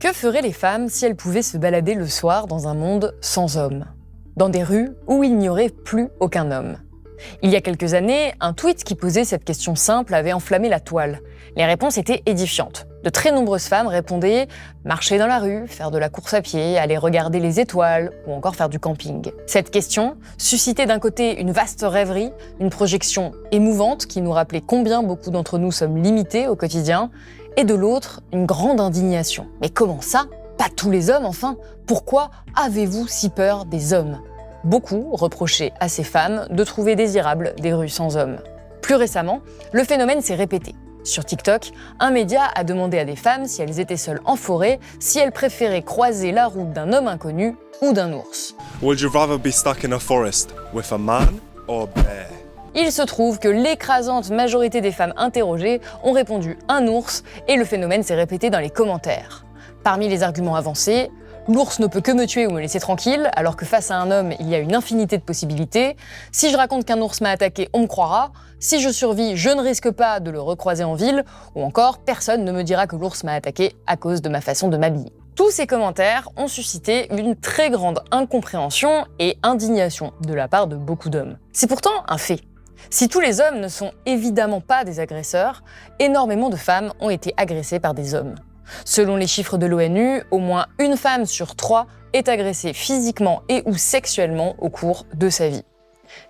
Que feraient les femmes si elles pouvaient se balader le soir dans un monde sans hommes? Dans des rues où il n'y aurait plus aucun homme? Il y a quelques années, un tweet qui posait cette question simple avait enflammé la toile. Les réponses étaient édifiantes. De très nombreuses femmes répondaient « marcher dans la rue, faire de la course à pied, aller regarder les étoiles ou encore faire du camping ». Cette question suscitait d'un côté une vaste rêverie, une projection émouvante qui nous rappelait combien beaucoup d'entre nous sommes limités au quotidien, et de l'autre, une grande indignation. Mais comment ça? Pas tous les hommes, enfin? Pourquoi avez-vous si peur des hommes? Beaucoup reprochaient à ces femmes de trouver désirables des rues sans hommes. Plus récemment, le phénomène s'est répété. Sur TikTok, un média a demandé à des femmes si elles étaient seules en forêt, si elles préféraient croiser la route d'un homme inconnu ou d'un ours. Would you rather be stuck in a forest with a man or a bear? Il se trouve que l'écrasante majorité des femmes interrogées ont répondu un ours et le phénomène s'est répété dans les commentaires. Parmi les arguments avancés, l'ours ne peut que me tuer ou me laisser tranquille, alors que face à un homme, il y a une infinité de possibilités. Si je raconte qu'un ours m'a attaqué, on me croira. Si je survis, je ne risque pas de le recroiser en ville. Ou encore, personne ne me dira que l'ours m'a attaqué à cause de ma façon de m'habiller. Tous ces commentaires ont suscité une très grande incompréhension et indignation de la part de beaucoup d'hommes. C'est pourtant un fait. Si tous les hommes ne sont évidemment pas des agresseurs, énormément de femmes ont été agressées par des hommes. Selon les chiffres de l'ONU, au moins une femme sur 3 est agressée physiquement et ou sexuellement au cours de sa vie.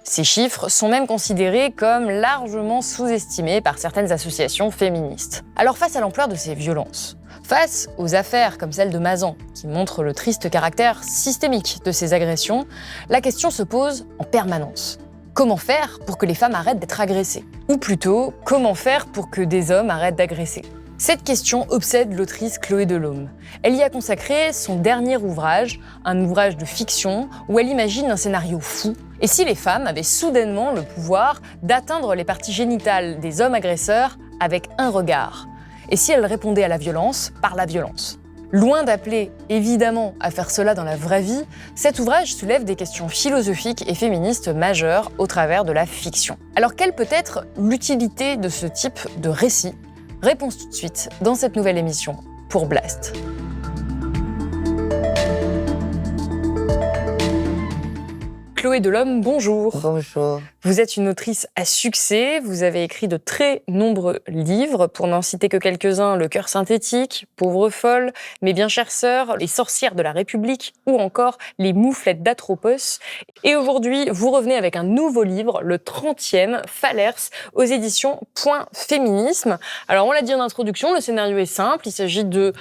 Ces chiffres sont même considérés comme largement sous-estimés par certaines associations féministes. Alors face à l'ampleur de ces violences, face aux affaires comme celle de Mazan, qui montrent le triste caractère systémique de ces agressions, la question se pose en permanence. Comment faire pour que les femmes arrêtent d'être agressées? Ou plutôt, comment faire pour que des hommes arrêtent d'agresser? Cette question obsède l'autrice Chloé Delhomme. Elle y a consacré son dernier ouvrage, un ouvrage de fiction où elle imagine un scénario fou. Et si les femmes avaient soudainement le pouvoir d'atteindre les parties génitales des hommes agresseurs avec un regard? Et si elles répondaient à la violence par la violence? Loin d'appeler, évidemment, à faire cela dans la vraie vie, cet ouvrage soulève des questions philosophiques et féministes majeures au travers de la fiction. Alors quelle peut être l'utilité de ce type de récit? Réponse tout de suite dans cette nouvelle émission pour Blast. Chloé Delhomme, bonjour. Bonjour. Vous êtes une autrice à succès, vous avez écrit de très nombreux livres, pour n'en citer que quelques-uns, Le cœur synthétique, Pauvre folle, Mes bien chères sœurs, Les sorcières de la République ou encore Les mouflettes d'Atropos. Et aujourd'hui, vous revenez avec un nouveau livre, le 30e, Fallers, aux éditions Point Féminisme. Alors on l'a dit en introduction, le scénario est simple, il s'agit de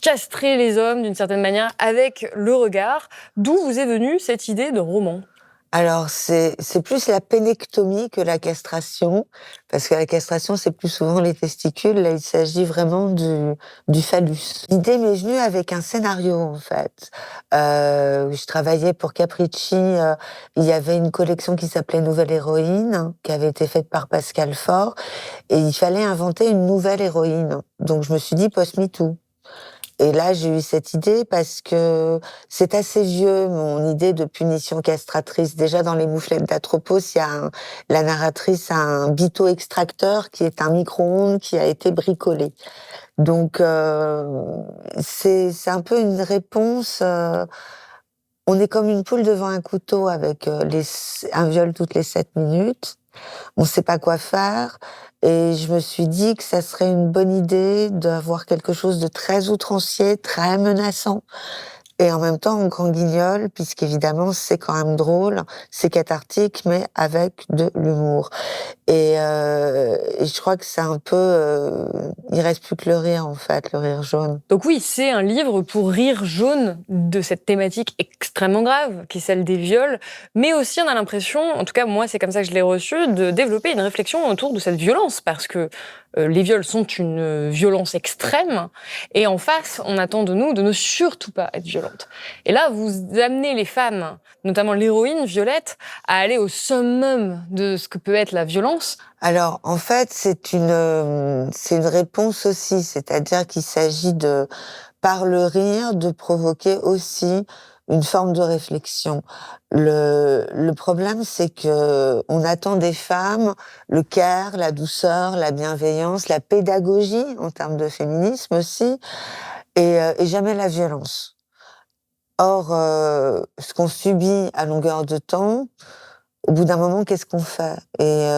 castrer les hommes d'une certaine manière avec le regard. D'où vous est venue cette idée de roman ? Alors, c'est plus la pénectomie que la castration, parce que la castration, c'est plus souvent les testicules. Là, il s'agit vraiment du phallus. L'idée m'est venue avec un scénario, en fait. Je travaillais pour Capricci. Il y avait une collection qui s'appelait Nouvelle héroïne, qui avait été faite par Pascal Faure, et il fallait inventer une nouvelle héroïne. Donc, je me suis dit post-MeToo. Et là, j'ai eu cette idée parce que c'est assez vieux, mon idée de punition castratrice. Déjà, dans les mouflettes d'Atropos, la narratrice a un bitto-extracteur qui est un micro-ondes qui a été bricolé. Donc, c'est un peu une réponse. On est comme une poule devant un couteau avec un viol toutes les 7 minutes. On ne sait pas quoi faire. Et je me suis dit que ça serait une bonne idée d'avoir quelque chose de très outrancier, très menaçant. Et en même temps, on grand guignol, puisqu'évidemment, c'est quand même drôle, c'est cathartique, mais avec de l'humour. Et je crois que c'est un peu... il reste plus que le rire, en fait, le rire jaune. Donc oui, c'est un livre pour rire jaune de cette thématique extrêmement grave, qui est celle des viols, mais aussi on a l'impression, en tout cas moi c'est comme ça que je l'ai reçu, de développer une réflexion autour de cette violence, parce que les viols sont une violence extrême, et en face, on attend de nous de ne surtout pas être violentes. Et là, vous amenez les femmes, notamment l'héroïne Violette, à aller au summum de ce que peut être la violence. Alors, en fait, c'est une réponse aussi, c'est-à-dire qu'il s'agit par le rire, de provoquer aussi une forme de réflexion. Le problème, c'est que on attend des femmes le care, la douceur, la bienveillance, la pédagogie en termes de féminisme aussi. et jamais la violence. Or, ce qu'on subit à longueur de temps, au bout d'un moment, qu'est-ce qu'on fait? Et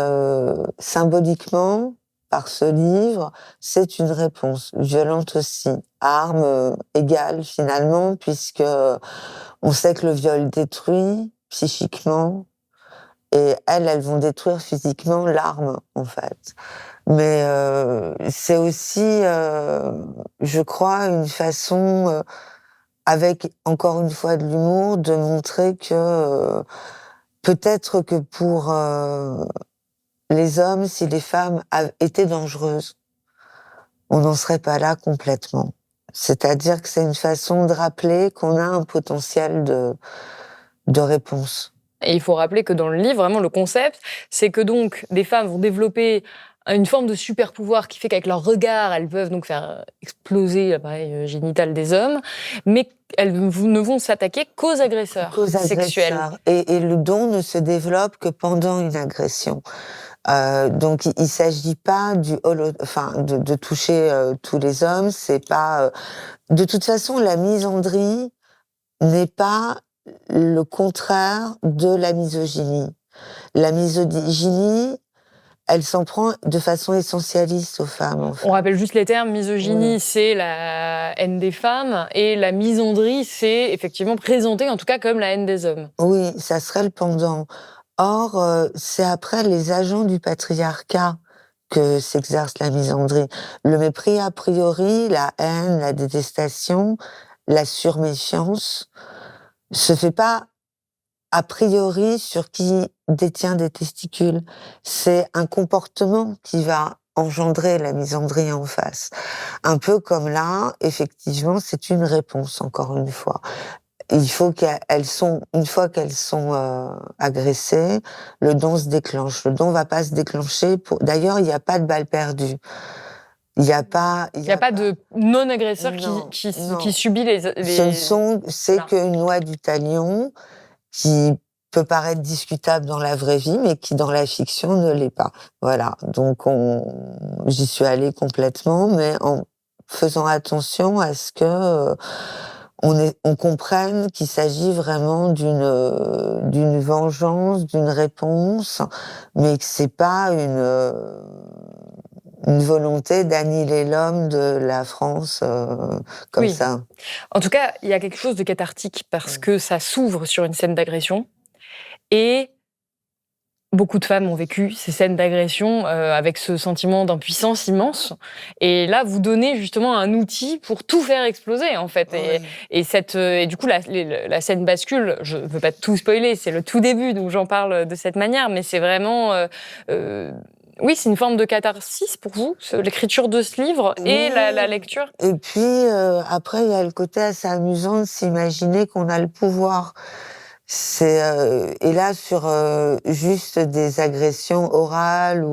symboliquement, par ce livre, c'est une réponse violente aussi, arme égale finalement, puisque on sait que le viol détruit psychiquement, et elles vont détruire physiquement l'arme en fait. Mais c'est aussi, je crois, une façon, avec encore une fois de l'humour, de montrer que peut-être que pour les hommes, si les femmes étaient dangereuses, on n'en serait pas là complètement. C'est-à-dire que c'est une façon de rappeler qu'on a un potentiel de réponse. Et il faut rappeler que dans le livre, vraiment, le concept, c'est que donc des femmes vont développer une forme de super pouvoir qui fait qu'avec leur regard, elles peuvent donc faire exploser l'appareil génital des hommes, mais elles ne vont s'attaquer qu'aux agresseurs sexuels. Et le don ne se développe que pendant une agression. Donc il s'agit pas de toucher tous les hommes. C'est pas. De toute façon, la misandrie n'est pas le contraire de la misogynie. La misogynie, elle s'en prend de façon essentialiste aux femmes. En fait. On rappelle juste les termes. Misogynie, c'est la haine des femmes, et la misandrie, c'est effectivement présenté, en tout cas, comme la haine des hommes. Oui, ça serait le pendant. Or, c'est après les agents du patriarcat que s'exerce la misandrie. Le mépris a priori, la haine, la détestation, la surméfiance se fait pas a priori sur qui détient des testicules. C'est un comportement qui va engendrer la misandrie en face. Un peu comme là, effectivement, c'est une réponse, encore une fois. Il faut une fois qu'elles sont agressées, le don se déclenche. Le don va pas se déclencher d'ailleurs, il n'y a pas de balle perdue. Il n'y a pas de non-agresseur qui subit les... C'est qu'une loi du talion qui peut paraître discutable dans la vraie vie, mais qui dans la fiction ne l'est pas. Voilà. Donc j'y suis allée complètement, mais en faisant attention à ce que on comprenne qu'il s'agit vraiment d'une vengeance, d'une réponse, mais que c'est pas une volonté d'annihiler l'homme de la France comme ça. En tout cas, il y a quelque chose de cathartique parce que ça s'ouvre sur une scène d'agression, et beaucoup de femmes ont vécu ces scènes d'agression avec ce sentiment d'impuissance immense. Et là, vous donnez justement un outil pour tout faire exploser, en fait. Et du coup, la scène bascule. Je ne veux pas tout spoiler, c'est le tout début, donc j'en parle de cette manière. Mais c'est vraiment... oui, c'est une forme de catharsis pour vous, l'écriture de ce livre et la lecture. Et puis, après, il y a le côté assez amusant de s'imaginer qu'on a le pouvoir. Et là, sur juste des agressions orales,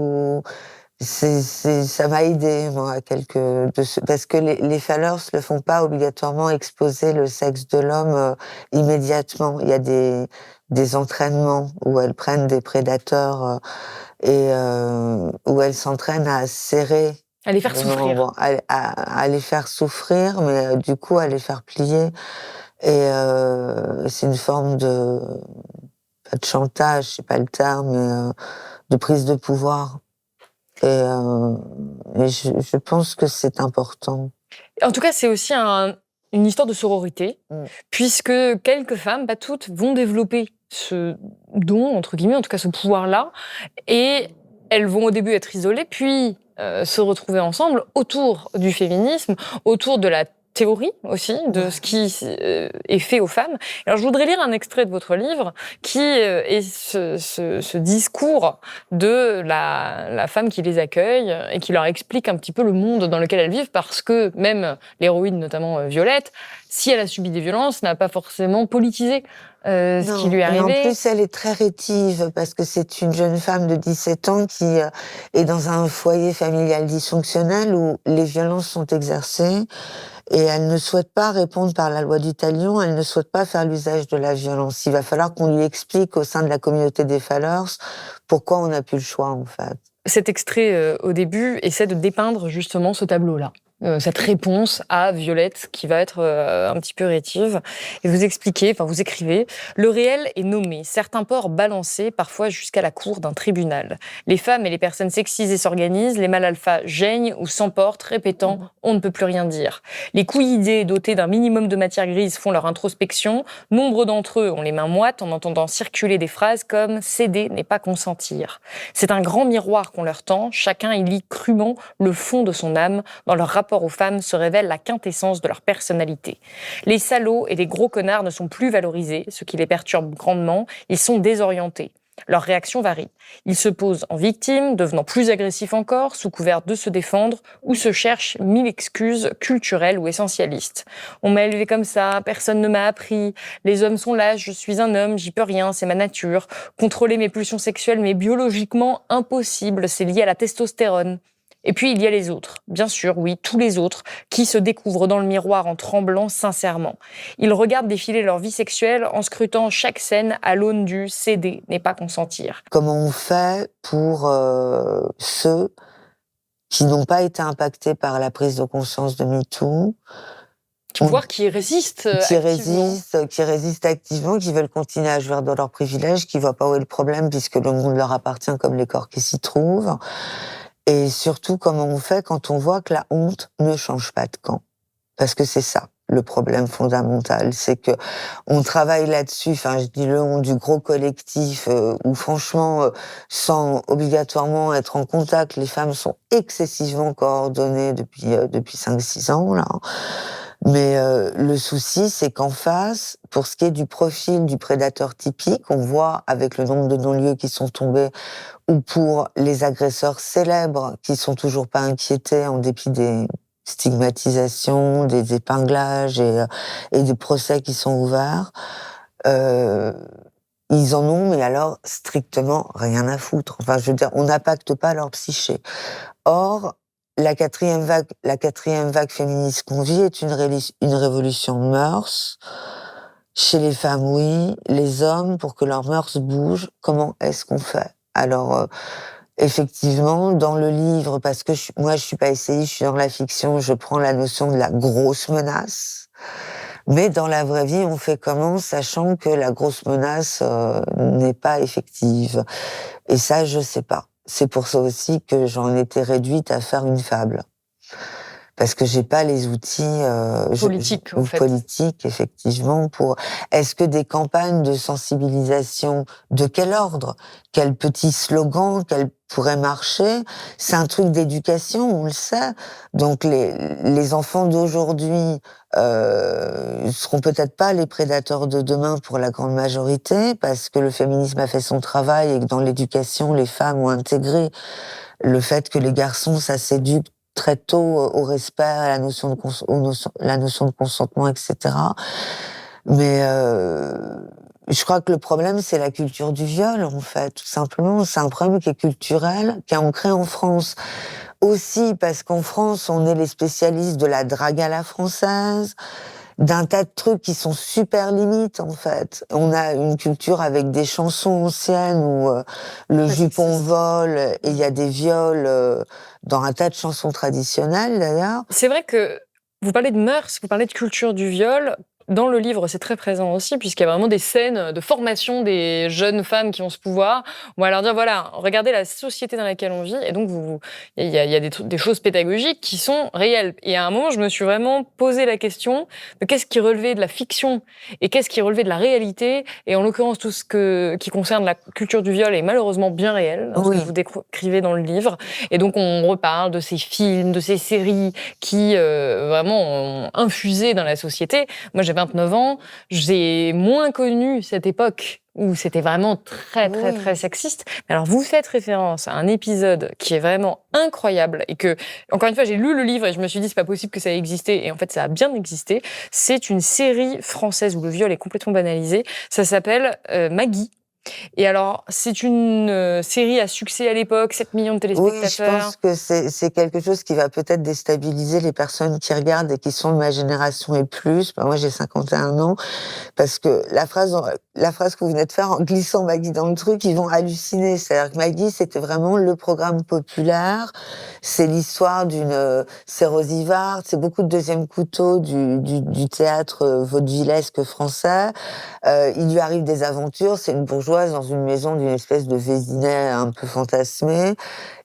ça m'a aidé, moi, parce que les falleurs le font pas obligatoirement exposer le sexe de l'homme immédiatement. Il y a des entraînements où elles prennent des prédateurs et où elles s'entraînent à serrer. À les faire souffrir. À les faire souffrir, mais du coup, à les faire plier. Et c'est une forme pas de chantage, c'est pas le terme, mais de prise de pouvoir. Et je pense que c'est important. En tout cas, c'est aussi une histoire de sororité, puisque quelques femmes, pas toutes, vont développer ce don, entre guillemets, en tout cas ce pouvoir-là, et elles vont au début être isolées, puis se retrouver ensemble autour du féminisme, autour de la théorie aussi de ce qui est fait aux femmes. Alors je voudrais lire un extrait de votre livre qui est ce discours de la femme qui les accueille et qui leur explique un petit peu le monde dans lequel elles vivent, parce que même l'héroïne, notamment Violette, si elle a subi des violences, n'a pas forcément politisé ce qui lui est arrivé. Et en plus, elle est très rétive parce que c'est une jeune femme de 17 ans qui est dans un foyer familial dysfonctionnel où les violences sont exercées. Et elle ne souhaite pas répondre par la loi du talion, elle ne souhaite pas faire l'usage de la violence. Il va falloir qu'on lui explique au sein de la communauté des Fallers pourquoi on n'a plus le choix, en fait. Cet extrait, au début, essaie de dépeindre justement ce tableau-là. cette réponse à Violette qui va être un petit peu rétive. Et vous écrivez, le réel est nommé, certains ports balancés, parfois jusqu'à la cour d'un tribunal. Les femmes et les personnes sexisées s'organisent, les mâles alpha geignent ou s'emportent, répétant « on ne peut plus rien dire ». Les couillidés dotés d'un minimum de matière grise font leur introspection. Nombre d'entre eux ont les mains moites en entendant circuler des phrases comme « céder n'est pas consentir ». C'est un grand miroir qu'on leur tend, chacun y lit crûment le fond de son âme. Dans leur rapport aux femmes se révèle la quintessence de leur personnalité. Les salauds et les gros connards ne sont plus valorisés, ce qui les perturbe grandement, ils sont désorientés. Leurs réactions varient. Ils se posent en victimes, devenant plus agressifs encore, sous couvert de se défendre, ou se cherchent 1000 excuses culturelles ou essentialistes. On m'a élevé comme ça, personne ne m'a appris, les hommes sont lâches, je suis un homme, j'y peux rien, c'est ma nature. Contrôler mes pulsions sexuelles m'est biologiquement impossible, c'est lié à la testostérone. Et puis, il y a les autres, bien sûr, oui, tous les autres, qui se découvrent dans le miroir en tremblant sincèrement. Ils regardent défiler leur vie sexuelle en scrutant chaque scène à l'aune du « céder n'est pas consentir ». Comment on fait pour ceux qui n'ont pas été impactés par la prise de conscience de MeToo, Voire qui résistent qui résistent activement, qui veulent continuer à jouir de leurs privilèges, qui ne voient pas où est le problème puisque le monde leur appartient comme les corps qui s'y trouvent. Et surtout, comment on fait quand on voit que la honte ne change pas de camp. Parce que c'est ça, le problème fondamental. C'est que on travaille là-dessus, enfin, je dis le on du gros collectif, où franchement, sans obligatoirement être en contact, les femmes sont excessivement coordonnées depuis 5-6 ans, là. Mais le souci, c'est qu'en face, pour ce qui est du profil du prédateur typique, on voit avec le nombre de non-lieux qui sont tombés, ou pour les agresseurs célèbres qui sont toujours pas inquiétés en dépit des stigmatisations, des épinglages et des procès qui sont ouverts, ils en ont, mais alors strictement rien à foutre. Enfin, je veux dire, on n'impacte pas leur psyché. Or, la quatrième vague féministe qu'on vit est une révolution de mœurs. Chez les femmes, oui. Les hommes, pour que leurs mœurs bougent, comment est-ce qu'on fait? Alors, effectivement, dans le livre, parce que moi, je suis pas essayiste, je suis dans la fiction, je prends la notion de la grosse menace. Mais dans la vraie vie, on fait comment, sachant que la grosse menace n'est pas effective? Et ça, je sais pas. C'est pour ça aussi que j'en étais réduite à faire une fable. Parce que j'ai pas les outils politiques, en fait. Politiques, effectivement, pour... Est-ce que des campagnes de sensibilisation, de quel ordre? Quel petit slogan, quel pourrait marcher? C'est un truc d'éducation, on le sait. Donc les enfants d'aujourd'hui seront peut-être pas les prédateurs de demain pour la grande majorité, parce que le féminisme a fait son travail et que dans l'éducation, les femmes ont intégré le fait que les garçons, ça s'éduque très tôt au respect, à la notion de consentement, etc. Mais je crois que le problème, c'est la culture du viol, en fait, tout simplement. C'est un problème qui est culturel, qui est ancré en France. Aussi parce qu'en France, on est les spécialistes de la drague à la française, d'un tas de trucs qui sont super limites, en fait. On a une culture avec des chansons anciennes où le jupon vole et il y a des viols dans un tas de chansons traditionnelles, d'ailleurs. C'est vrai que vous parlez de mœurs, vous parlez de culture du viol. Dans le livre, c'est très présent aussi, puisqu'il y a vraiment des scènes de formation des jeunes femmes qui ont ce pouvoir. On va leur dire, voilà, regardez la société dans laquelle on vit. Et donc, il y a des choses pédagogiques qui sont réelles. Et à un moment, je me suis vraiment posé la question de qu'est-ce qui relevait de la fiction et qu'est-ce qui relevait de la réalité. Et en l'occurrence, tout ce qui concerne la culture du viol est malheureusement bien réel, dans ce que vous décrivez dans le livre. Et donc, on reparle de ces films, de ces séries qui vraiment ont infusé dans la société. Moi, j'ai 29 ans, j'ai moins connu cette époque où c'était vraiment très sexiste. Mais alors, vous faites référence à un épisode qui est vraiment incroyable et que, encore une fois, j'ai lu le livre et je me suis dit, c'est pas possible que ça ait existé. Et en fait, ça a bien existé. C'est une série française où le viol est complètement banalisé. Ça s'appelle Maggie. Et alors, c'est une série à succès à l'époque, 7 millions de Oui, je téléspectateurs. pense que c'est quelque chose qui va peut-être déstabiliser les personnes qui regardent et qui sont de ma génération et plus. Moi, j'ai 51 ans. Parce que la phrase que vous venez de faire, en glissant Maggie dans le truc, ils vont halluciner. C'est-à-dire que Maggie, c'était vraiment le programme populaire. C'est l'histoire c'est Rosivart, c'est beaucoup de deuxième couteau du théâtre vaudevillesque français. Il lui arrive des aventures. C'est une bourgeoise dans une maison d'une espèce de Vésinet un peu fantasmé.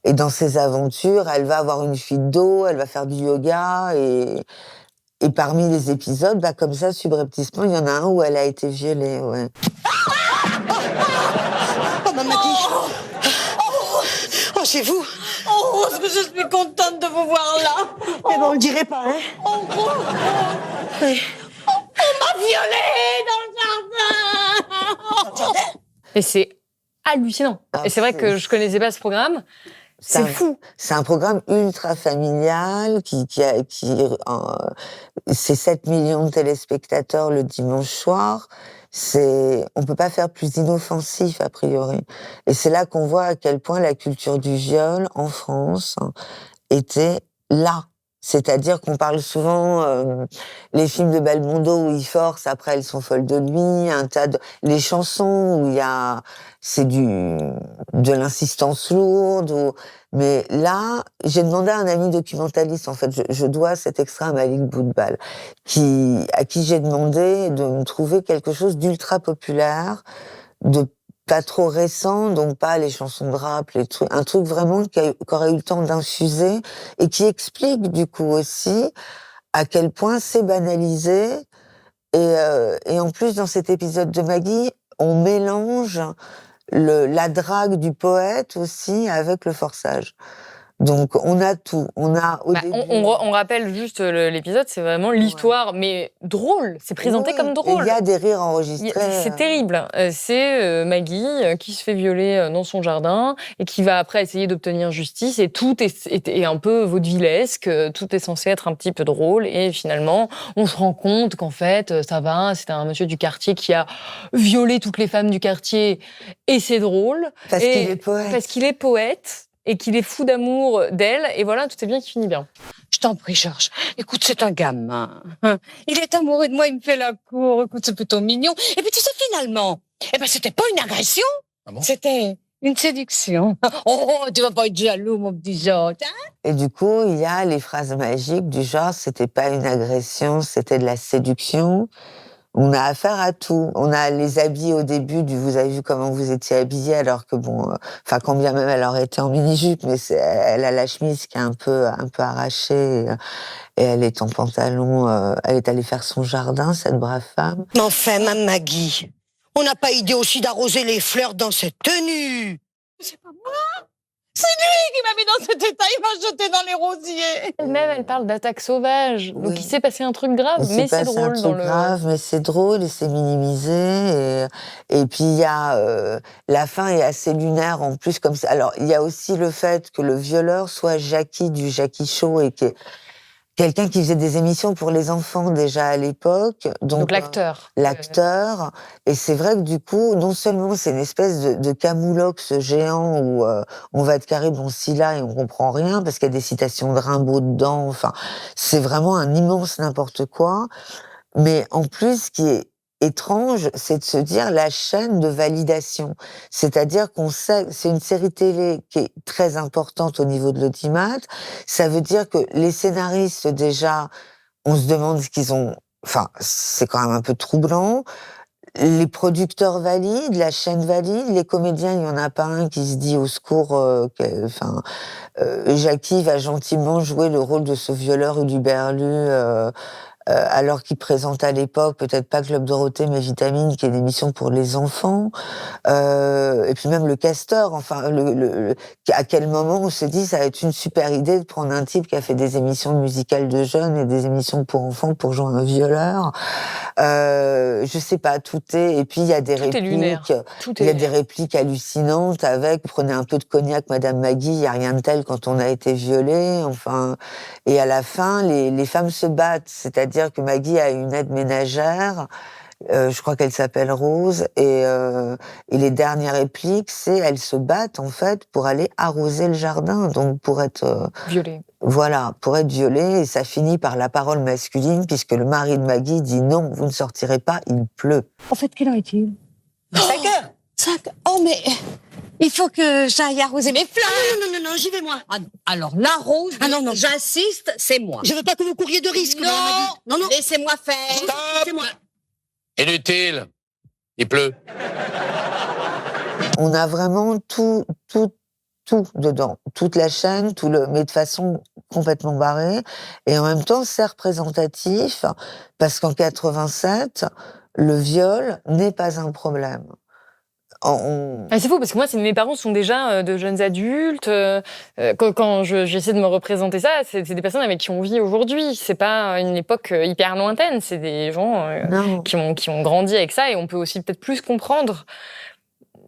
Et dans ses aventures, elle va avoir une fuite d'eau, elle va faire du yoga et parmi les épisodes, comme ça, subrepticement, il y en a un où elle a été violée, ouais. Oh, maman dit. Oh, c'est vous. Oh, est-ce que je suis contente de vous voir là. Eh ben, on le dirait pas, hein. Oui. On m'a violée dans le jardin. Et c'est hallucinant. Ah, et c'est vrai c'est- que je connaissais pas ce programme. C'est fou. C'est un programme ultra familial c'est 7 millions de téléspectateurs le dimanche soir. On peut pas faire plus inoffensif, a priori. Et c'est là qu'on voit à quel point la culture du viol en France était là. C'est-à-dire qu'on parle souvent, les films de Belmondo où il force, après elles sont folles de lui, les chansons où c'est de l'insistance lourde, mais là, j'ai demandé à un ami documentaliste, en fait, je dois cet extrait à Malik Boudbal, à qui j'ai demandé de me trouver quelque chose d'ultra populaire, de pas trop récent, donc pas les chansons de rap, un truc vraiment qui aurait eu le temps d'infuser et qui explique du coup aussi à quel point c'est banalisé. Et en plus, dans cet épisode de Maggie, on mélange la drague du poète aussi avec le forçage. Donc on a tout. On a au début. On rappelle juste l'épisode, c'est vraiment l'histoire, mais drôle. C'est présenté Oui, comme drôle. Il y a des rires enregistrés. C'est terrible. C'est Maggie qui se fait violer dans son jardin et qui va après essayer d'obtenir justice. Et tout est un peu vaudevillesque. Tout est censé être un petit peu drôle. Et finalement, on se rend compte qu'en fait, ça va. C'est un monsieur du quartier qui a violé toutes les femmes du quartier. Et c'est drôle. Parce qu'il est poète. Parce qu'il est poète. Et qu'il est fou d'amour d'elle, et voilà, tout est bien qui finit bien. Je t'en prie, Georges. Écoute, c'est un gamin. Il est amoureux de moi, il me fait la cour. Écoute, c'est plutôt mignon. Et puis, tu sais, finalement, c'était pas une agression. Ah bon? C'était une séduction. Oh, tu vas pas être jaloux, mon petit Georges. Hein? Et du coup, il y a les phrases magiques du genre, c'était pas une agression, c'était de la séduction. On a affaire à tout. On a les habits au début vous avez vu comment vous étiez habillés, alors que quand bien même elle aurait été en mini-jupe, mais elle a la chemise qui est un peu arrachée, et elle est en pantalon, elle est allée faire son jardin, cette brave femme. Mais enfin, ma Maggie, on n'a pas idée aussi d'arroser les fleurs dans cette tenue. C'est pas moi. C'est lui qui m'a mis dans cet état. Il m'a jeté dans les rosiers. Elle-même, elle parle d'attaque sauvage. Donc, Oui. il s'est passé un truc grave, mais c'est drôle dans le... grave, mais c'est drôle et c'est minimisé. Et puis, il y a... la fin est assez lunaire, en plus, comme ça. Alors, il y a aussi le fait que le violeur soit Jackie du Jackie Show et qui est quelqu'un qui faisait des émissions pour les enfants déjà à l'époque. Donc l'acteur. L'acteur. Et c'est vrai que du coup, non seulement c'est une espèce de camoulox géant où on va être carré bon Scylla et on comprend rien parce qu'il y a des citations de Rimbaud dedans. Enfin, c'est vraiment un immense n'importe quoi. Mais en plus, ce qui est étrange, c'est de se dire la chaîne de validation. C'est-à-dire qu'on sait, c'est une série télé qui est très importante au niveau de l'audimat. Ça veut dire que les scénaristes, déjà, on se demande ce qu'ils ont... Enfin, c'est quand même un peu troublant. Les producteurs valident, la chaîne valide, les comédiens, il n'y en a pas un qui se dit au secours, Jackie va gentiment jouer le rôle de ce violeur uluberlu, alors qu'il présente à l'époque, peut-être pas Club Dorothée, mais Vitamine, qui est une émission pour les enfants. Et puis même le castor, enfin, à quel moment on se dit ça va être une super idée de prendre un type qui a fait des émissions musicales de jeunes et des émissions pour enfants pour jouer un violeur. Je sais pas, tout est... Et puis il y a des répliques, il y a des répliques hallucinantes avec prenez un peu de cognac, Madame Maggie, il y a rien de tel quand on a été violé. Enfin, et à la fin, les femmes se battent, c'est-à-dire que Maggie a une aide ménagère Je crois qu'elle s'appelle Rose, et les dernières répliques, c'est elles se battent en fait pour aller arroser le jardin, donc pour être Violée. voilà, pour être violée, et ça finit par la parole masculine puisque le mari de Maggie dit non, vous ne sortirez pas, il pleut. En fait, quelle heure est-il? 5 heures. 5. Oh, mais il faut que j'aille arroser mes fleurs. Non, j'y vais moi. Ah non. Alors, la Rose, Ah non. j'insiste, c'est moi. Je veux pas que vous couriez de risque. Non, Madame Maggie. Non. laissez-moi faire. C'est moi. Inutile. Il pleut. On a vraiment tout dedans, toute la chaîne, mais de façon complètement barrée, et en même temps c'est représentatif parce qu'en 87, le viol n'est pas un problème. C'est fou parce que moi, mes parents sont déjà de jeunes adultes. Quand j'essaie de me représenter ça, c'est des personnes avec qui on vit aujourd'hui. C'est pas une époque hyper lointaine. C'est des gens qui ont grandi avec ça, et on peut aussi peut-être plus comprendre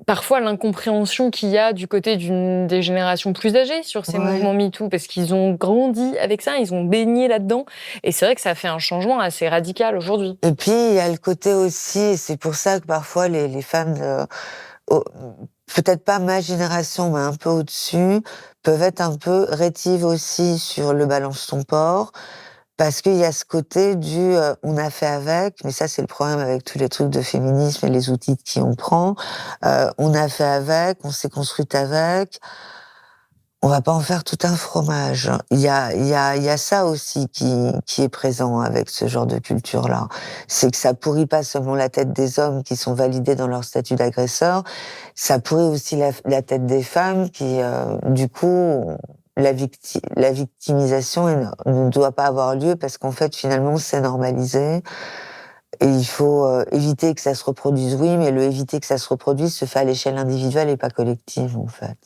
parfois l'incompréhension qu'il y a du côté des générations plus âgées sur ces mouvements MeToo, parce qu'ils ont grandi avec ça, ils ont baigné là-dedans, et c'est vrai que ça fait un changement assez radical aujourd'hui. Et puis il y a le côté aussi, et c'est pour ça que parfois les femmes, peut-être pas ma génération, mais un peu au-dessus, peuvent être un peu rétives aussi sur le balance ton porc. Parce qu'il y a ce côté du on a fait avec, mais ça c'est le problème avec tous les trucs de féminisme et les outils qui on prend. On a fait avec, on s'est construite avec. On va pas en faire tout un fromage. Il y a ça aussi qui est présent avec ce genre de culture-là. C'est que ça pourrit pas seulement la tête des hommes qui sont validés dans leur statut d'agresseur, ça pourrit aussi la tête des femmes qui, du coup, la victimisation ne doit pas avoir lieu parce qu'en fait, finalement, c'est normalisé. Et il faut éviter que ça se reproduise, oui, mais éviter que ça se reproduise se fait à l'échelle individuelle et pas collective, en fait.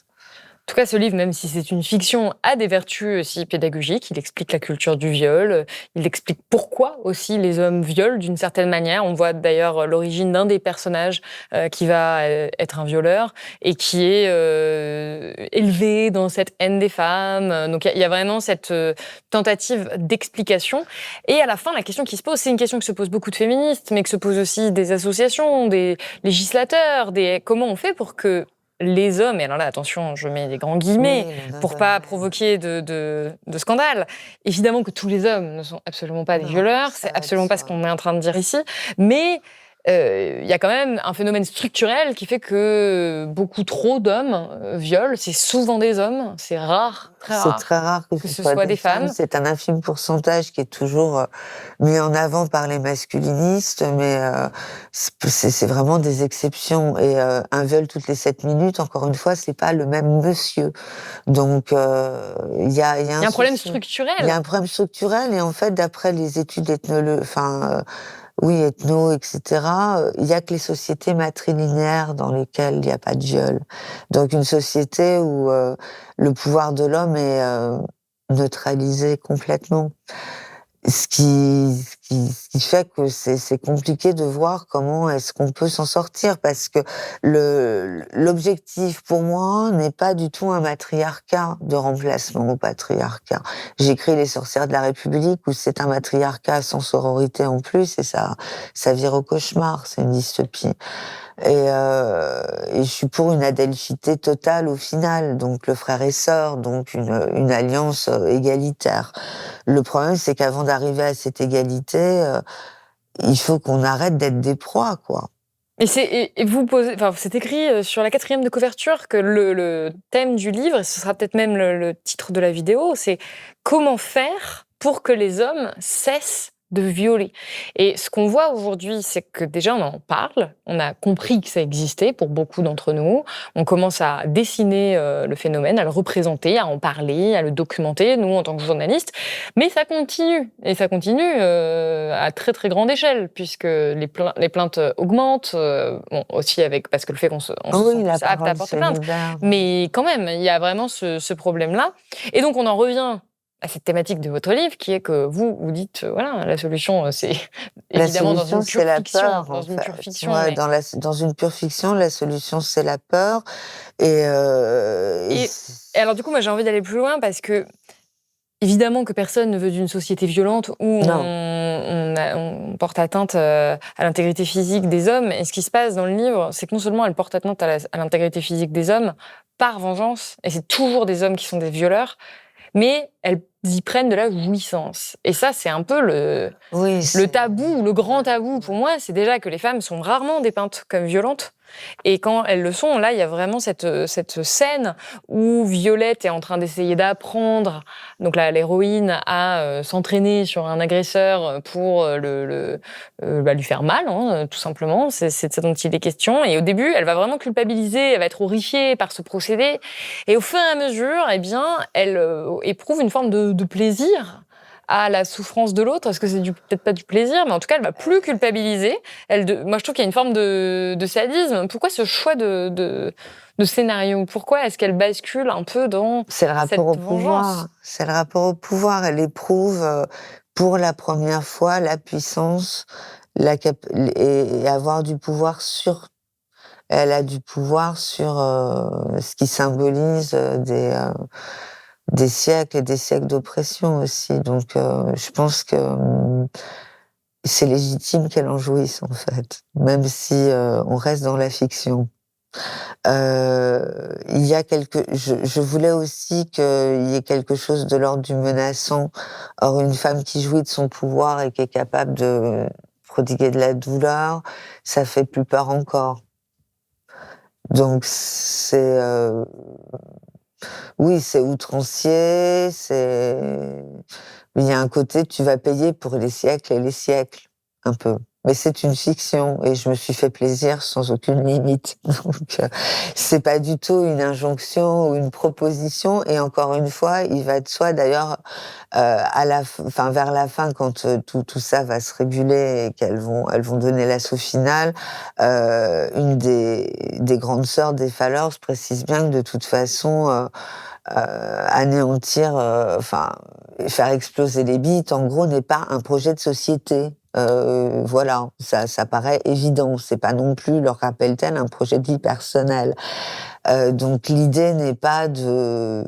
En tout cas, ce livre, même si c'est une fiction, a des vertus aussi pédagogiques. Il explique la culture du viol, il explique pourquoi aussi les hommes violent d'une certaine manière. On voit d'ailleurs l'origine d'un des personnages qui va être un violeur et qui est élevé dans cette haine des femmes. Donc il y a vraiment cette tentative d'explication. Et à la fin, la question qui se pose, c'est une question que se posent beaucoup de féministes, mais que se posent aussi des associations, des législateurs, comment on fait pour que les hommes, et alors là, attention, je mets des grands guillemets, pour pas provoquer de scandale. Évidemment que tous les hommes ne sont absolument pas des violeurs, c'est absolument pas ce qu'on est en train de dire ici, mais il y a quand même un phénomène structurel qui fait que beaucoup trop d'hommes violent. C'est souvent des hommes, c'est rare, très rare. C'est très rare que ce soit des femmes. C'est un infime pourcentage qui est toujours mis en avant par les masculinistes, mais c'est vraiment des exceptions. Et un viol toutes les 7 minutes, encore une fois, c'est pas le même monsieur. Donc il y a un problème structurel. Il y a un problème structurel, et en fait, d'après les études ethno, etc., il y a que les sociétés matrilinéaires dans lesquelles il n'y a pas de viol. Donc une société où le pouvoir de l'homme est neutralisé complètement. Ce qui fait que c'est compliqué de voir comment est-ce qu'on peut s'en sortir, parce que l'objectif pour moi n'est pas du tout un matriarcat de remplacement au patriarcat. J'écris Les sorcières de la République, où c'est un matriarcat sans sororité en plus, et ça vire au cauchemar, c'est une dystopie. Et je suis pour une adelphité totale au final, donc le frère et sœur, donc une alliance égalitaire. Le problème, c'est qu'avant d'arriver à cette égalité, il faut qu'on arrête d'être des proies, quoi. Et vous posez, c'est écrit sur la 4e de couverture que le thème du livre, et ce sera peut-être même le titre de la vidéo, c'est comment faire pour que les hommes cessent de violer. Et ce qu'on voit aujourd'hui, c'est que déjà on en parle, on a compris que ça existait pour beaucoup d'entre nous, on commence à dessiner le phénomène, à le représenter, à en parler, à le documenter, nous en tant que journalistes, mais ça continue, et ça continue à très très grande échelle, puisque les plaintes augmentent, aussi parce que le fait qu'on se sent apte à porter plainte, mais quand même, il y a vraiment ce problème-là, et donc on en revient à cette thématique de votre livre, qui est que vous dites, voilà, la solution, c'est évidemment dans une pure fiction. Dans une pure fiction. Ouais, dans une pure fiction, la solution, c'est la peur. Et alors, du coup, moi, j'ai envie d'aller plus loin, parce que, évidemment que personne ne veut d'une société violente où on on porte atteinte à l'intégrité physique des hommes. Et ce qui se passe dans le livre, c'est que non seulement elle porte atteinte à l'intégrité physique des hommes par vengeance, et c'est toujours des hommes qui sont des violeurs, mais elles y prennent de la jouissance. Et ça, c'est un peu le tabou, le grand tabou pour moi, c'est déjà que les femmes sont rarement dépeintes comme violentes. Et quand elles le sont, là, il y a vraiment cette scène où Violette est en train d'essayer d'apprendre, donc l'héroïne, à s'entraîner sur un agresseur pour lui faire mal, hein, tout simplement. C'est ça dont il est question. Et au début, elle va vraiment culpabiliser, elle va être horrifiée par ce procédé. Et au fur et à mesure, eh bien, elle éprouve une forme de plaisir à la souffrance de l'autre. Est-ce que c'est peut-être pas du plaisir, mais en tout cas, elle va plus culpabiliser. Moi, je trouve qu'il y a une forme de sadisme. Pourquoi ce choix de scénario? Pourquoi est-ce qu'elle bascule un peu dans cette vengeance? C'est le rapport au pouvoir. Elle éprouve pour la première fois la puissance et avoir du pouvoir sur. Elle a du pouvoir sur ce qui symbolise des siècles et des siècles d'oppression aussi. Donc, je pense que c'est légitime qu'elle en jouisse, en fait, même si on reste dans la fiction. Il y a je voulais aussi qu'il y ait quelque chose de l'ordre du menaçant. Or, une femme qui jouit de son pouvoir et qui est capable de prodiguer de la douleur, ça fait plus peur encore. Donc, oui, c'est outrancier, il y a un côté, tu vas payer pour les siècles et les siècles, un peu. Mais c'est une fiction, et je me suis fait plaisir sans aucune limite. Donc, c'est pas du tout une injonction ou une proposition, et encore une fois, il va de soi, d'ailleurs, vers la fin, quand tout ça va se réguler et elles vont donner l'assaut final, une des grandes sœurs des Fallers précise bien que de toute façon, anéantir, faire exploser les bites, en gros, n'est pas un projet de société. Voilà, ça paraît évident. C'est pas non plus, leur rappelle-t-elle, un projet de vie personnelle. Donc l'idée n'est pas de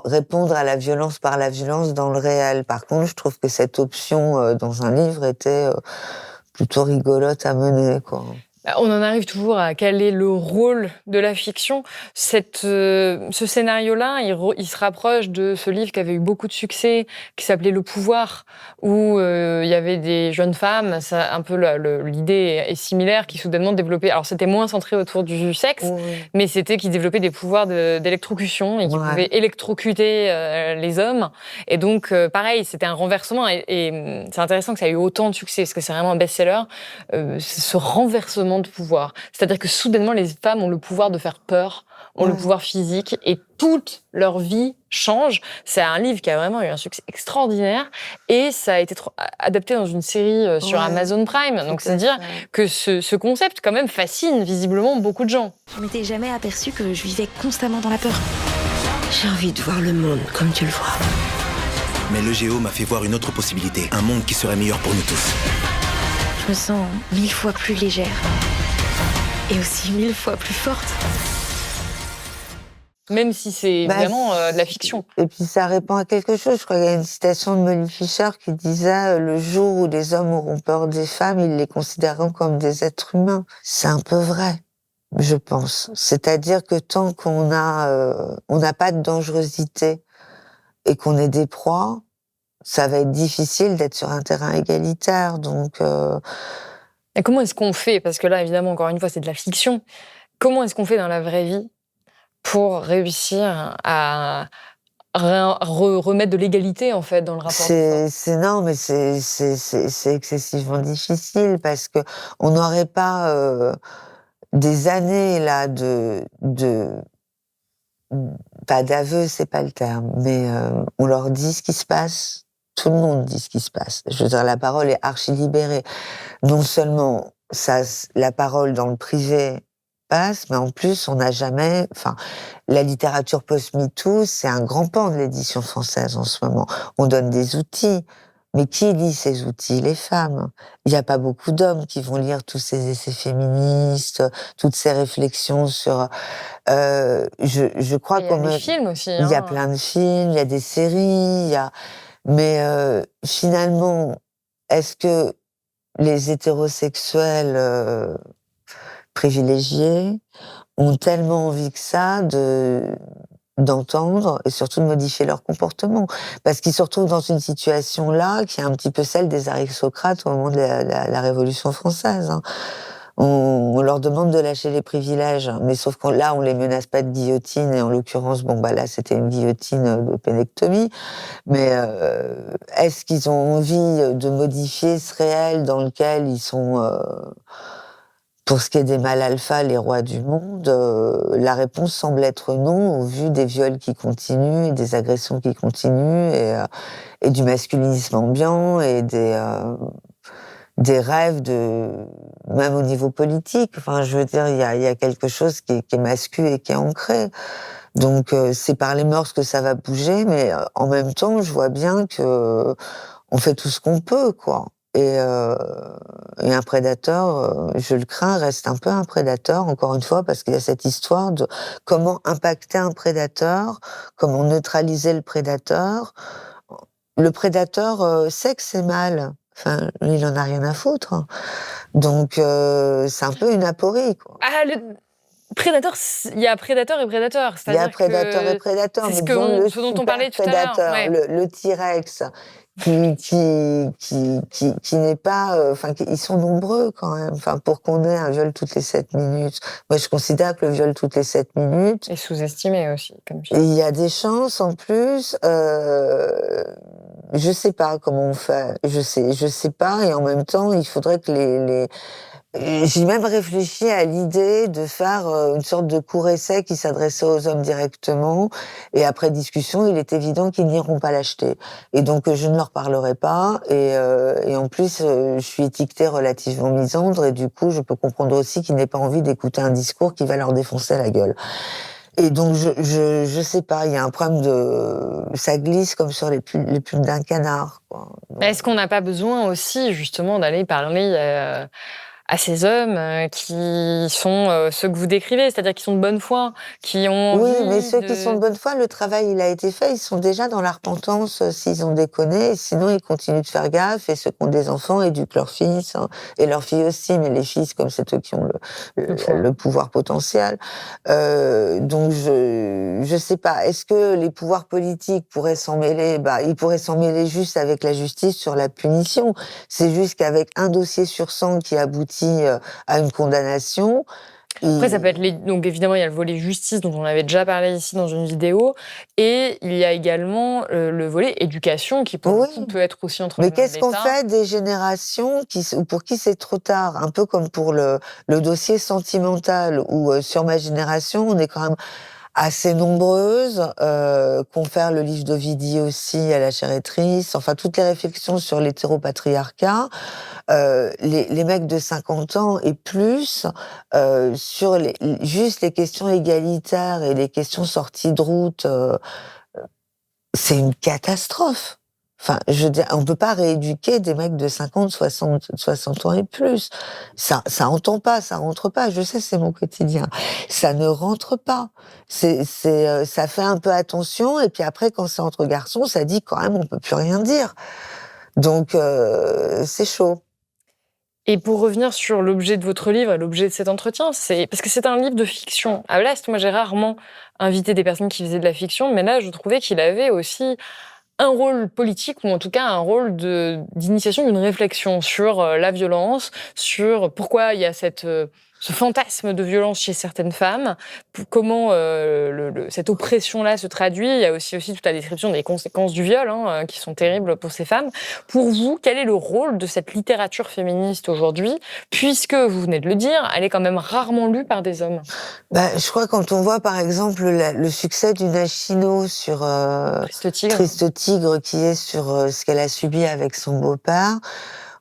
répondre à la violence par la violence dans le réel. Par contre, je trouve que cette option dans un livre était plutôt rigolote à mener, quoi. On en arrive toujours à quel est le rôle de la fiction. Ce scénario-là, il se rapproche de ce livre qui avait eu beaucoup de succès, qui s'appelait Le Pouvoir, où il y avait des jeunes femmes, un peu l'idée est similaire, qui soudainement développaient... Alors c'était moins centré autour du sexe, mais c'était qu'ils développaient des pouvoirs d'électrocution et qui pouvaient électrocuter les hommes. Et donc, pareil, c'était un renversement. Et c'est intéressant que ça ait eu autant de succès, parce que c'est vraiment un best-seller. Ce renversement de pouvoir. C'est-à-dire que soudainement, les femmes ont le pouvoir de faire peur, ont le pouvoir physique, et toute leur vie change. C'est un livre qui a vraiment eu un succès extraordinaire, et ça a été adapté dans une série sur Amazon Prime. Donc, c'est-à-dire que ce concept, quand même, fascine visiblement beaucoup de gens. Je m'étais jamais aperçue que je vivais constamment dans la peur. J'ai envie de voir le monde comme tu le vois. Mais le Géo m'a fait voir une autre possibilité, un monde qui serait meilleur pour nous tous. Je me sens 1000 fois plus légère. Et aussi 1000 fois plus forte. Même si c'est vraiment de la fiction. Et puis ça répond à quelque chose. Je crois qu'il y a une citation de Molly Fischer qui disait « Le jour où les hommes auront peur des femmes, ils les considéreront comme des êtres humains ». C'est un peu vrai, je pense. C'est-à-dire que tant qu'on n'a pas de dangerosité et qu'on est des proies, ça va être difficile d'être sur un terrain égalitaire. Donc, et comment est-ce qu'on fait? Parce que là, évidemment, encore une fois, c'est de la fiction. Comment est-ce qu'on fait dans la vraie vie pour réussir à remettre de l'égalité, en fait, dans le rapport de force? Non, mais c'est excessivement difficile, parce que on n'aurait pas des années là pas d'aveu, c'est pas le terme, mais on leur dit ce qui se passe. Tout le monde dit ce qui se passe. Je veux dire, la parole est archi-libérée. Non seulement la parole dans le privé passe, mais en plus, on n'a jamais... la littérature post-MeToo, c'est un grand pan de l'édition française en ce moment. On donne des outils, mais qui lit ces outils? Les femmes. Il n'y a pas beaucoup d'hommes qui vont lire tous ces essais féministes, toutes ces réflexions sur... je crois qu'on... Il y a des films aussi. Il y a plein de films, il y a des séries, Mais finalement, est-ce que les hétérosexuels privilégiés ont tellement envie que ça d'entendre et surtout de modifier leur comportement, parce qu'ils se retrouvent dans une situation là qui est un petit peu celle des aristocrates au moment de la Révolution française. Hein. On leur demande de lâcher les privilèges, mais sauf qu'on là on les menace pas de guillotine, et en l'occurrence là c'était une guillotine de pénectomie. Mais est-ce qu'ils ont envie de modifier ce réel dans lequel ils sont pour ce qui est des mâles alpha, les rois du monde, la réponse semble être non, au vu des viols qui continuent, et des agressions qui continuent, et du masculinisme ambiant, et des rêves même au niveau politique. Enfin, je veux dire, il y a quelque chose qui est masculin et qui est ancré. Donc, c'est par les mœurs que ça va bouger, mais en même temps, je vois bien que on fait tout ce qu'on peut, quoi. Et un prédateur, je le crains, reste un peu un prédateur, encore une fois, parce qu'il y a cette histoire de comment impacter un prédateur, comment neutraliser le prédateur. Le prédateur sait que c'est mal. Enfin, lui, il en a rien à foutre. Donc, c'est un peu une aporie, quoi. Ah, le prédateur, il y a prédateur et prédateur. Il y a prédateur et prédateur. C'est mais ce dont on parlait tout à l'heure. Ouais. Le T-Rex, qui n'est pas, enfin, ils sont nombreux quand même. Enfin, pour qu'on ait un viol toutes les 7 minutes. Moi, je considère que le viol toutes les 7 minutes. Et sous-estimé aussi, comme tu dis. dis. Il y a des chances en plus. Je sais pas comment on fait. Je sais pas. Et en même temps, il faudrait que j'ai même réfléchi à l'idée de faire une sorte de court essai qui s'adressait aux hommes directement, et après discussion, il est évident qu'ils n'iront pas l'acheter. Et donc, je ne leur parlerai pas, et en plus, je suis étiquetée relativement misandre, et du coup, je peux comprendre aussi qu'ils n'aient pas envie d'écouter un discours qui va leur défoncer la gueule. Et donc, je sais pas, il y a un problème ça glisse comme sur les plumes d'un canard, quoi. Donc, est-ce qu'on n'a pas besoin aussi, justement, d'aller parler à ces hommes qui sont ceux que vous décrivez, c'est-à-dire qui sont de bonne foi, qui ont envie oui, mais ceux qui sont de bonne foi, le travail, il a été fait, ils sont déjà dans la repentance s'ils ont déconné, sinon ils continuent de faire gaffe, et ceux qui ont des enfants éduquent leurs fils, hein, et leurs filles aussi, mais les fils, comme c'est eux qui ont le pouvoir potentiel. Donc je sais pas, est-ce que les pouvoirs politiques pourraient s'en mêler? Ils pourraient s'en mêler juste avec la justice sur la punition. C'est juste qu'avec un dossier sur 100 qui aboutit à une condamnation. Après, ça peut être donc évidemment, il y a le volet justice dont on avait déjà parlé ici dans une vidéo, et il y a également le volet éducation qui peut être aussi entre les mains de l'État. Mais qu'est-ce qu'on fait des générations pour qui c'est trop tard? Un peu comme pour le dossier sentimental, où sur ma génération, on est quand même assez nombreuses, confère le livre d'Ovidie aussi à la chérétrice, enfin toutes les réflexions sur l'hétéropatriarcat, les mecs de 50 ans et plus, sur juste les questions égalitaires et les questions sorties de route, c'est une catastrophe. Enfin, je veux dire, on peut pas rééduquer des mecs de 50, 60 ans et plus. Ça entend pas, ça rentre pas. Je sais, c'est mon quotidien. Ça ne rentre pas. Ça fait un peu attention, et puis après, quand c'est entre garçons, ça dit quand même, on peut plus rien dire. Donc, c'est chaud. Et pour revenir sur l'objet de votre livre, l'objet de cet entretien, parce que c'est un livre de fiction. À Blast, moi, j'ai rarement invité des personnes qui faisaient de la fiction, mais là, je trouvais qu'il avait aussi un rôle politique, ou en tout cas un rôle d'initiation d'une réflexion sur la violence, sur pourquoi il y a ce fantasme de violence chez certaines femmes, comment cette oppression-là se traduit. Il y a aussi toute la description des conséquences du viol, qui sont terribles pour ces femmes. Pour vous, quel est le rôle de cette littérature féministe aujourd'hui, puisque, vous venez de le dire, elle est quand même rarement lue par des hommes? Je crois, quand on voit par exemple le succès d'Una Chino sur Triste Tigre, qui est sur ce qu'elle a subi avec son beau-père,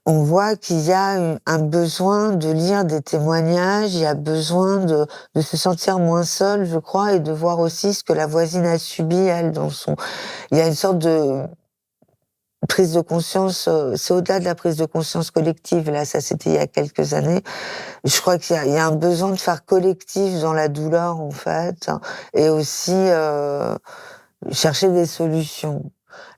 on voit qu'il y a un besoin de lire des témoignages, il y a besoin de se sentir moins seul, je crois, et de voir aussi ce que la voisine a subi, elle, il y a une sorte de prise de conscience, c'est au-delà de la prise de conscience collective, là, ça c'était il y a quelques années. Je crois qu'il y a un besoin de faire collectif dans la douleur, en fait, et aussi chercher des solutions.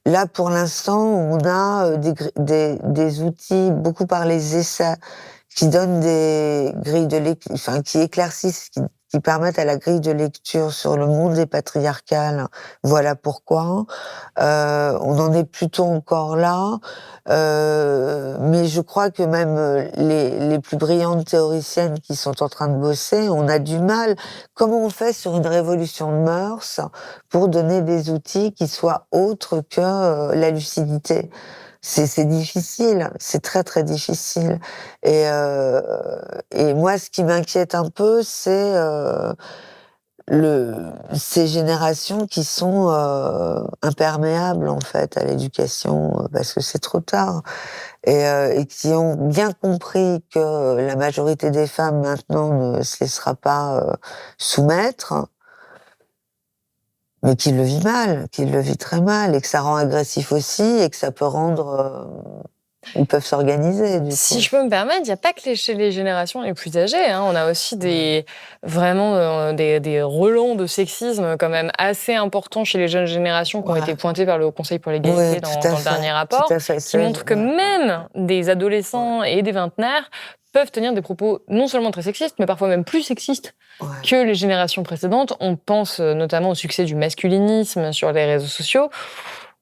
Là, pour l'instant, on a des outils, beaucoup par les essais, qui donnent des grilles de lecture, enfin, qui éclaircissent, qui permettent à la grille de lecture sur le monde des patriarcales. Voilà pourquoi. On en est plutôt encore là. Mais je crois que même les plus brillantes théoriciennes qui sont en train de bosser, on a du mal. Comment on fait sur une révolution de mœurs pour donner des outils qui soient autres que la lucidité? C'est difficile, c'est très très difficile. Et moi, ce qui m'inquiète un peu, c'est ces générations qui sont imperméables en fait à l'éducation parce que c'est trop tard et qui ont bien compris que la majorité des femmes maintenant ne se laissera pas soumettre, mais qui le vit mal, qui le vit très mal, et que ça rend agressif aussi, et que ça peut rendre... ils peuvent s'organiser, du coup. Si je peux me permettre, il n'y a pas que chez les générations les plus âgées. Hein. On a aussi des relents de sexisme quand même assez importants chez les jeunes générations qui ont été pointés par le Haut Conseil pour l'égalité dans le dernier rapport, qui montrent que même des adolescents et des vingtenaires peuvent tenir des propos non seulement très sexistes, mais parfois même plus sexistes que les générations précédentes. On pense notamment au succès du masculinisme sur les réseaux sociaux,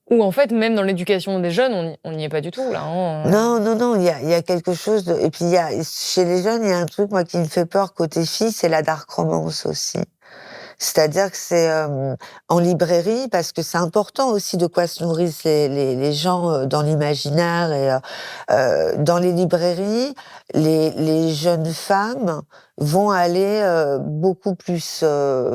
où en fait, même dans l'éducation des jeunes, on n'y est pas du tout, là. Hein. Non, il y a quelque chose de... Et puis, chez les jeunes, il y a un truc, moi, qui me fait peur côté filles, c'est la dark romance aussi. C'est-à-dire que c'est en librairie, parce que c'est important aussi de quoi se nourrissent les gens dans l'imaginaire. Et dans les librairies, les jeunes femmes vont aller beaucoup plus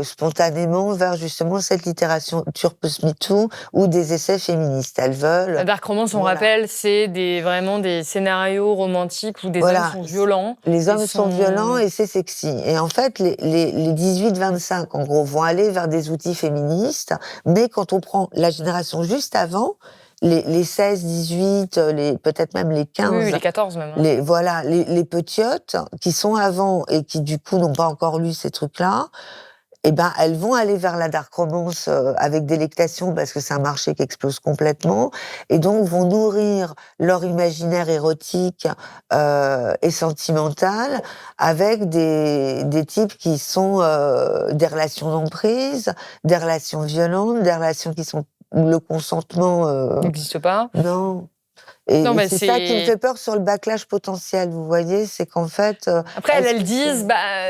spontanément vers justement cette littérature post-MeToo ou des essais féministes. Elles veulent... La dark romance, on rappelle, c'est vraiment des scénarios romantiques où des hommes sont violents. Les hommes sont violents et c'est sexy. Et en fait, les 18-25, en gros, vont aller vers des outils féministes, mais quand on prend la génération juste avant, les 16-18, peut-être même les 15... Oui, les 14 même. Hein. Les petiotes qui sont avant et qui, du coup, n'ont pas encore lu ces trucs-là, eh ben, elles vont aller vers la dark romance avec délectation parce que c'est un marché qui explose complètement et donc vont nourrir leur imaginaire érotique et sentimental avec des types qui sont des relations d'emprise, des relations violentes, des relations qui sont où le consentement n'existe pas. Non. Et c'est ça qui me fait peur sur le backlash potentiel, vous voyez, c'est qu'en fait... Après, elles disent,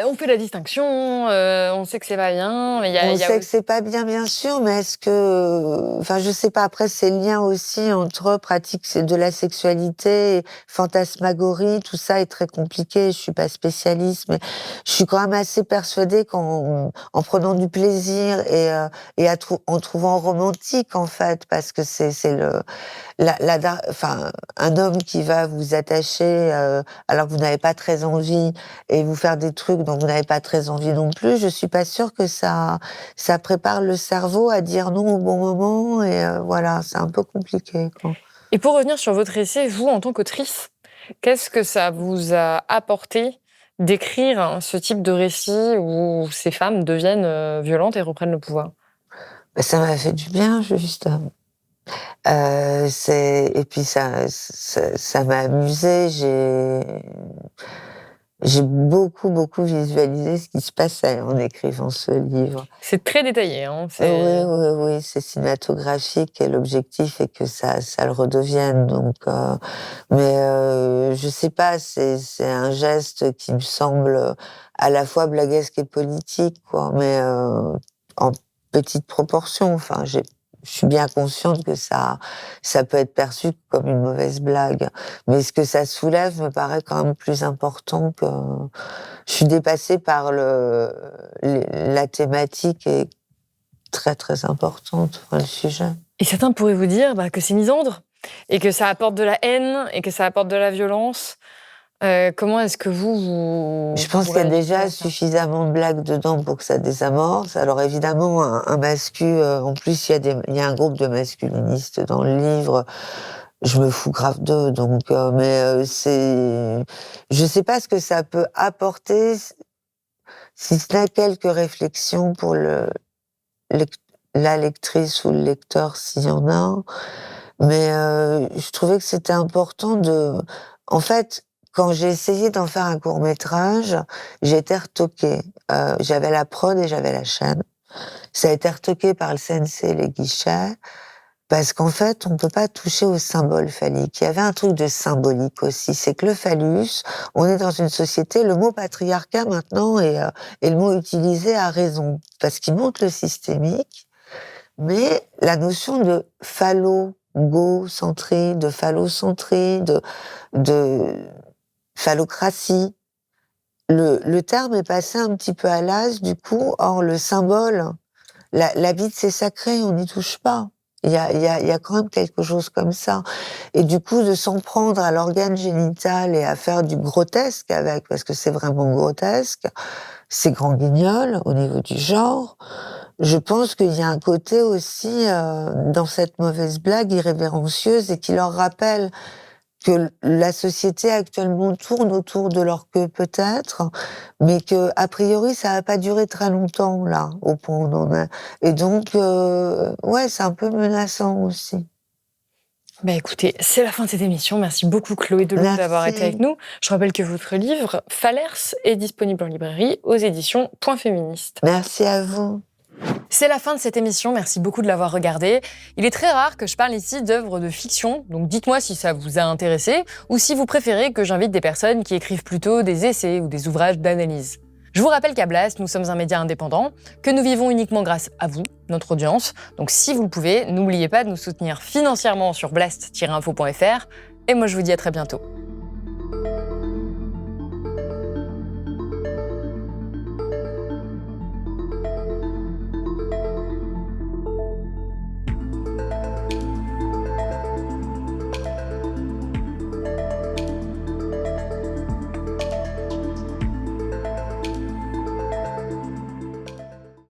on fait la distinction, on sait que c'est pas bien. On sait que c'est pas bien, bien sûr, mais est-ce que... Enfin, je sais pas, après, c'est le lien aussi entre pratique de la sexualité, fantasmagorie, tout ça est très compliqué, je suis pas spécialiste, mais je suis quand même assez persuadée qu'en prenant du plaisir et en trouvant romantique, en fait, parce que c'est un homme qui va vous attacher alors que vous n'avez pas très envie et vous faire des trucs dont vous n'avez pas très envie non plus, je suis pas sûre que ça prépare le cerveau à dire non au bon moment et voilà, c'est un peu compliqué, quoi. Et pour revenir sur votre essai, vous, en tant qu'autrice, qu'est-ce que ça vous a apporté d'écrire ce type de récit où ces femmes deviennent violentes et reprennent le pouvoir? Ça m'a fait du bien, juste. Et puis ça m'a amusée. J'ai beaucoup visualisé ce qui se passait en écrivant ce livre. C'est très détaillé, hein. Oui, c'est cinématographique et l'objectif est que ça le redevienne. Donc, mais je sais pas, c'est un geste qui me semble à la fois blaguesque et politique, quoi. Mais en petite proportion. Enfin, je suis bien consciente que ça peut être perçu comme une mauvaise blague. Mais ce que ça soulève me paraît quand même plus important que... Je suis dépassée par la thématique est très, très importante, le sujet. Et certains pourraient vous dire que c'est misandre, et que ça apporte de la haine, et que ça apporte de la violence. Comment est-ce que vous Je pense qu'il y a déjà suffisamment de blagues dedans pour que ça désamorce. Alors évidemment, un mascu, en plus il y a un groupe de masculinistes dans le livre. Je me fous grave d'eux, donc je sais pas ce que ça peut apporter, si ce n'est quelques réflexions pour la lectrice ou le lecteur s'il y en a. Mais je trouvais que c'était important de... En fait, quand j'ai essayé d'en faire un court-métrage, j'ai été retoquée. J'avais la prod et j'avais la chaîne. Ça a été retoqué par le CNC et les guichets, parce qu'en fait, on ne peut pas toucher au symbole phallique. Il y avait un truc de symbolique aussi, c'est que le phallus, on est dans une société, le mot patriarcat maintenant est le mot utilisé à raison, parce qu'il montre le systémique, mais la notion de phallogocentrie, de phallocentrie, de phallocratie, le terme est passé un petit peu à l'as, du coup, or le symbole, la bite c'est sacré, on n'y touche pas. Il y a quand même quelque chose comme ça. Et du coup, de s'en prendre à l'organe génital et à faire du grotesque avec, parce que c'est vraiment grotesque, c'est grand guignol au niveau du genre. Je pense qu'il y a un côté aussi dans cette mauvaise blague irrévérencieuse et qui leur rappelle que la société actuellement tourne autour de leur queue peut-être, mais que a priori ça va pas durer très longtemps là, au point où on en est. Et donc, ouais, c'est un peu menaçant aussi. Bah écoutez, c'est la fin de cette émission. Merci beaucoup Chloé Delhomme Merci. d'avoir été avec nous. Je rappelle que votre livre Fallers est disponible en librairie aux éditions Point Féministe. Merci à vous. C'est la fin de cette émission, merci beaucoup de l'avoir regardée. Il est très rare que je parle ici d'œuvres de fiction, donc dites-moi si ça vous a intéressé ou si vous préférez que j'invite des personnes qui écrivent plutôt des essais ou des ouvrages d'analyse. Je vous rappelle qu'à Blast, nous sommes un média indépendant, que nous vivons uniquement grâce à vous, notre audience. Donc si vous le pouvez, n'oubliez pas de nous soutenir financièrement sur blast-info.fr et moi je vous dis à très bientôt.